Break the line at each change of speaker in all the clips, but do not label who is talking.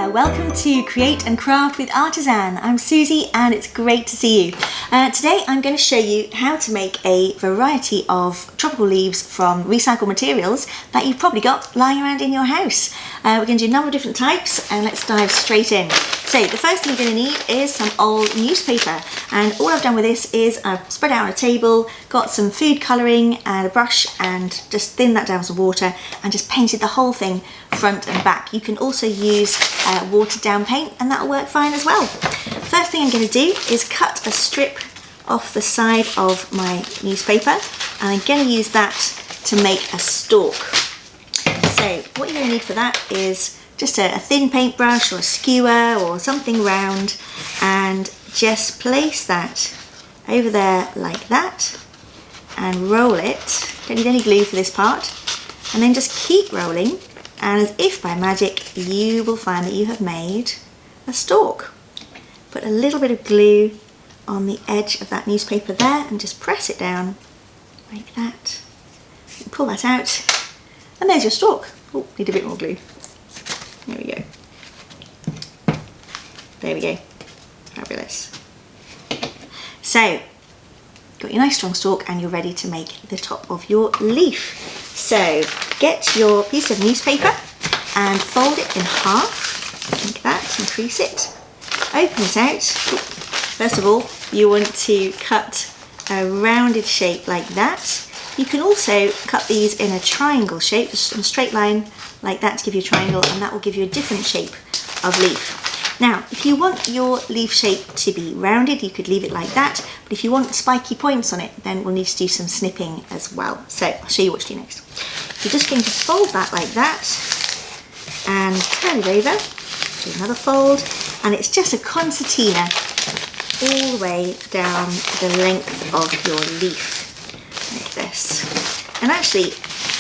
there, welcome to Create and Craft with Artizan. I'm Susie and it's great to see you. Today I'm going to show you how to make a variety of tropical leaves from recycled materials that you've probably got lying around in your house. We're going to do a number of different types and let's dive straight in. So the first thing you're going to need is some old newspaper, and all I've done with this is I've spread it out on a table, got some food colouring and a brush and just thinned that down with some water and just painted the whole thing front and back. You can also use watered down paint and that'll work fine as well. First thing I'm going to do is cut a strip off the side of my newspaper and I'm going to use that to make a stalk. So what you're going to need for that is just a thin paintbrush or a skewer or something round, and just place that over there like that and roll it. Don't need any glue for this part, and then just keep rolling, and as if by magic you will find that you have made a stalk. Put a little bit of glue on the edge of that newspaper there and just press it down like that. And pull that out and there's your stalk. Oh, need a bit more glue. There we go. There we go. Fabulous. So, got your nice strong stalk and you're ready to make the top of your leaf. So, get your piece of newspaper and fold it in half, like that, and crease it. Open it out. First of all, you want to cut a rounded shape like that. You can also cut these in a triangle shape, just in a straight line like that to give you a triangle, and that will give you a different shape of leaf. Now, if you want your leaf shape to be rounded, you could leave it like that, but if you want spiky points on it, then we'll need to do some snipping as well. So I'll show you what to do next. You're just going to fold that like that and turn it over, do another fold, and it's just a concertina all the way down the length of your leaf, like this. And actually,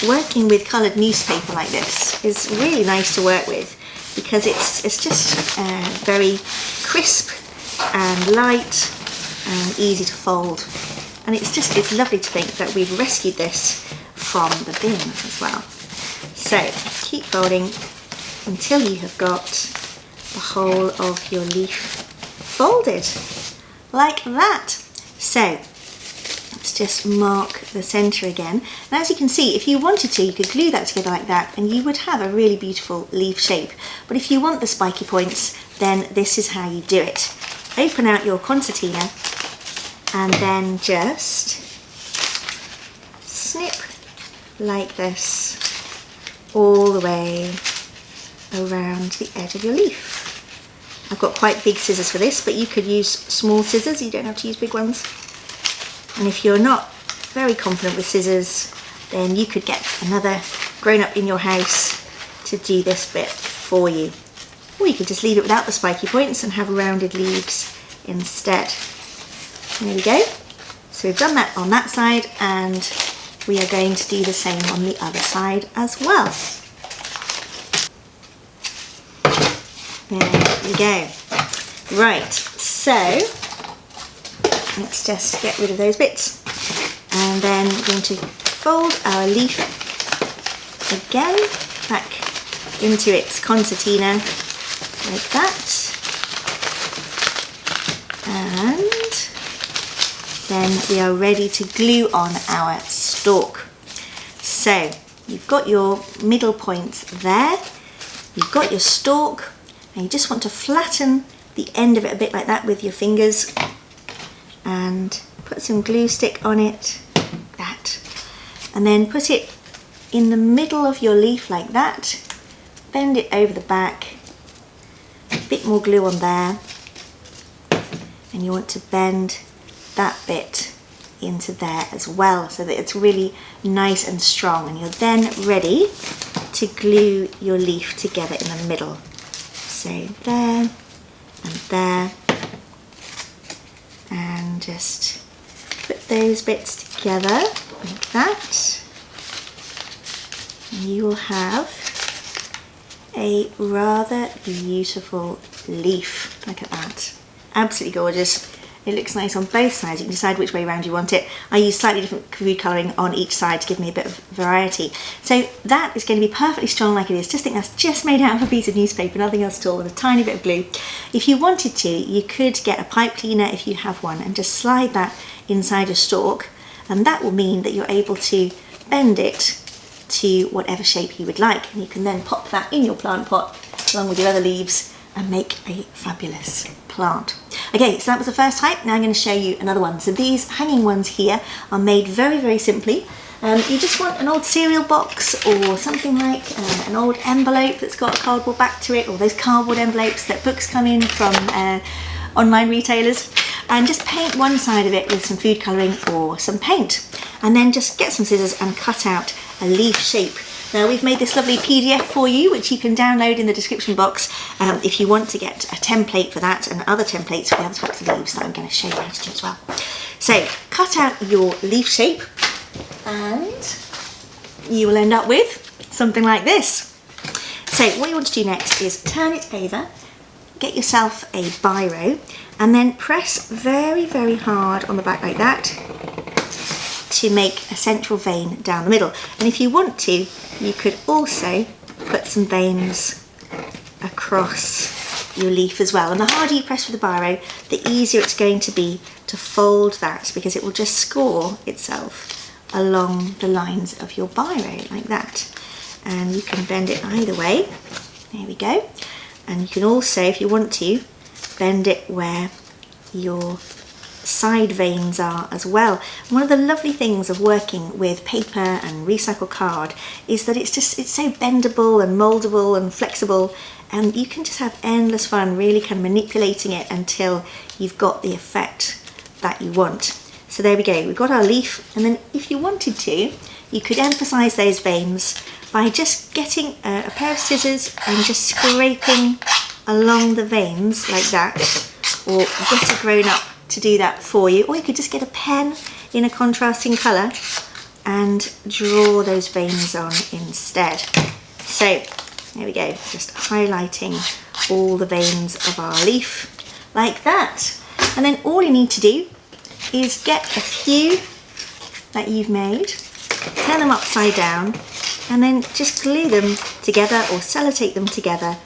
working with coloured newspaper like this is really nice to work with because it's just very crisp and light and easy to fold, and it's lovely to think that we've rescued this from the bin as well. So keep folding until you have got the whole of your leaf folded like that. So let's just mark the centre again. And as you can see, if you wanted to, you could glue that together like that and you would have a really beautiful leaf shape. But if you want the spiky points, then this is how you do it. Open out your concertina and then just snip like this all the way around the edge of your leaf. I've got quite big scissors for this, but you could use small scissors, you don't have to use big ones. And if you're not very confident with scissors, then you could get another grown-up in your house to do this bit for you. Or you could just leave it without the spiky points and have rounded leaves instead. There we go. So we've done that on that side, and we are going to do the same on the other side as well. There we go. Right, so let's just get rid of those bits, and then we're going to fold our leaf again back into its concertina like that, and then we are ready to glue on our stalk. So you've got your middle points there, you've got your stalk, and you just want to flatten the end of it a bit like that with your fingers and put some glue stick on it, like that, and then put it in the middle of your leaf like that, bend it over the back, a bit more glue on there, and you want to bend that bit into there as well so that it's really nice and strong, and you're then ready to glue your leaf together in the middle. So there and there, and just put those bits together like that, and you will have a rather beautiful leaf. Look at that, absolutely gorgeous. It looks nice on both sides. You can decide which way around you want it. I use slightly different food colouring on each side to give me a bit of variety. So that is going to be perfectly strong like it is. Just think that's just made out of a piece of newspaper, nothing else at all, with a tiny bit of glue. If you wanted to, you could get a pipe cleaner if you have one and just slide that inside your stalk, and that will mean that you're able to bend it to whatever shape you would like, and you can then pop that in your plant pot along with your other leaves and make a fabulous plant. Okay, so that was the first type. Now I'm going to show you another one. So these hanging ones here are made very, very simply. You just want an old cereal box or something like an old envelope that's got a cardboard back to it, or those cardboard envelopes that books come in from online retailers, and just paint one side of it with some food colouring or some paint, and then just get some scissors and cut out a leaf shape. Now we've made this lovely PDF for you, which you can download in the description box if you want to get a template for that and other templates for the other types of leaves that I'm going to show you how to do as well. So cut out your leaf shape and you will end up with something like this. So what you want to do next is turn it over, get yourself a biro, and then press very, very hard on the back like that to make a central vein down the middle. And if you want to, you could also put some veins across your leaf as well. And the harder you press with the biro, the easier it's going to be to fold that, because it will just score itself along the lines of your biro like that. And you can bend it either way. There we go. And you can also, if you want to, bend it where your side veins are as well. One of the lovely things of working with paper and recycled card is that it's so bendable and moldable and flexible, and you can just have endless fun really kind of manipulating it until you've got the effect that you want. So there we go, we've got our leaf, and then if you wanted to, you could emphasize those veins by just getting a pair of scissors and just scraping along the veins like that, or get a grown-up to do that for you, or you could just get a pen in a contrasting colour and draw those veins on instead. So there we go, just highlighting all the veins of our leaf like that. And then all you need to do is get a few that you've made, turn them upside down, and then just glue them together or sellotape them together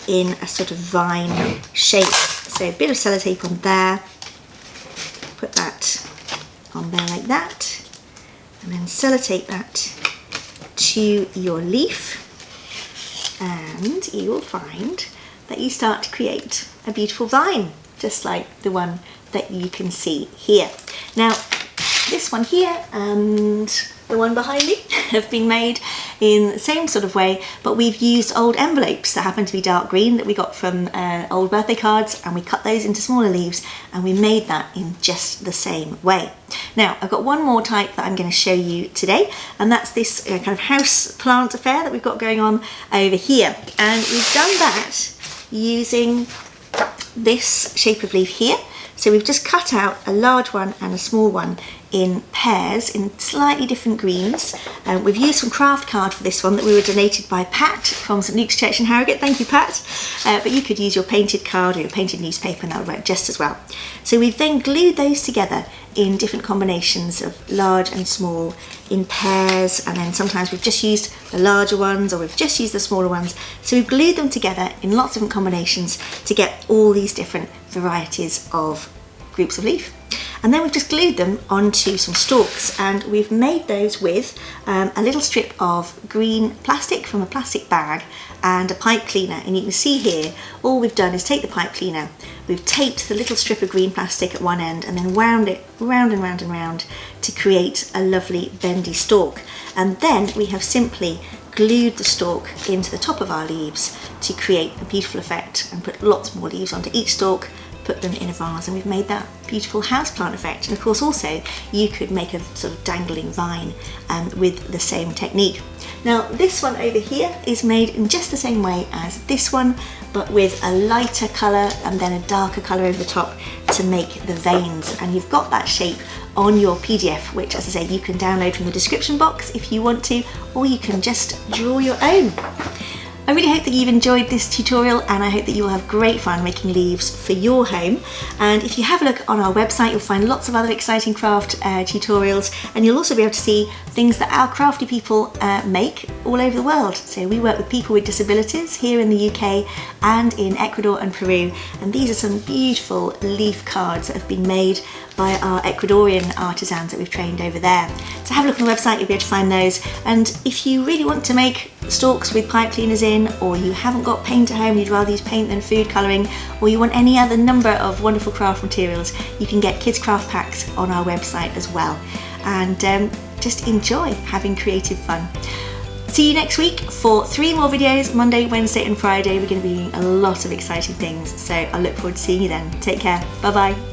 in a sort of vine shape. So a bit of sellotape on there, put that on there like that, and then sellotape that to your leaf, and you will find that you start to create a beautiful vine, just like the one that you can see here. Now this one here and the one behind me have been made in the same sort of way, but we've used old envelopes that happen to be dark green that we got from old birthday cards, and we cut those into smaller leaves and we made that in just the same way. Now I've got one more type that I'm going to show you today, and that's this kind of house plant affair that we've got going on over here, and we've done that using this shape of leaf here. So we've just cut out a large one and a small one in pairs in slightly different greens. We've used some craft card for this one that we were donated by Pat from St Luke's Church in Harrogate. Thank you, Pat. But you could use your painted card or your painted newspaper, and that would work just as well. So we've then glued those together in different combinations of large and small in pairs, and then sometimes we've just used the larger ones or we've just used the smaller ones. So we've glued them together in lots of different combinations to get all these different varieties of groups of leaf. And then we've just glued them onto some stalks, and we've made those with a little strip of green plastic from a plastic bag and a pipe cleaner. And you can see here, all we've done is take the pipe cleaner, we've taped the little strip of green plastic at one end and then wound it round and round and round to create a lovely bendy stalk. And then we have simply glued the stalk into the top of our leaves to create a beautiful effect, and put lots more leaves onto each stalk, put them in a vase, and we've made that beautiful houseplant effect. And of course also you could make a sort of dangling vine with the same technique. Now this one over here is made in just the same way as this one, but with a lighter colour and then a darker colour over the top to make the veins, and you've got that shape on your PDF, which, as I say, you can download from the description box if you want to, or you can just draw your own. I really hope that you've enjoyed this tutorial, and I hope that you will have great fun making leaves for your home. And if you have a look on our website, you'll find lots of other exciting craft tutorials, and you'll also be able to see things that our crafty people make all over the world. So we work with people with disabilities here in the UK and in Ecuador and Peru, and these are some beautiful leaf cards that have been made by our Ecuadorian artisans that we've trained over there. So have a look on the website, you'll be able to find those. And if you really want to make stalks with pipe cleaners in, or you haven't got paint at home, you'd rather use paint than food colouring, or you want any other number of wonderful craft materials, you can get kids craft packs on our website as well. And just enjoy having creative fun. See you next week for 3 more videos, Monday, Wednesday and Friday. We're going to be doing a lot of exciting things, so I look forward to seeing you then. Take care, bye bye.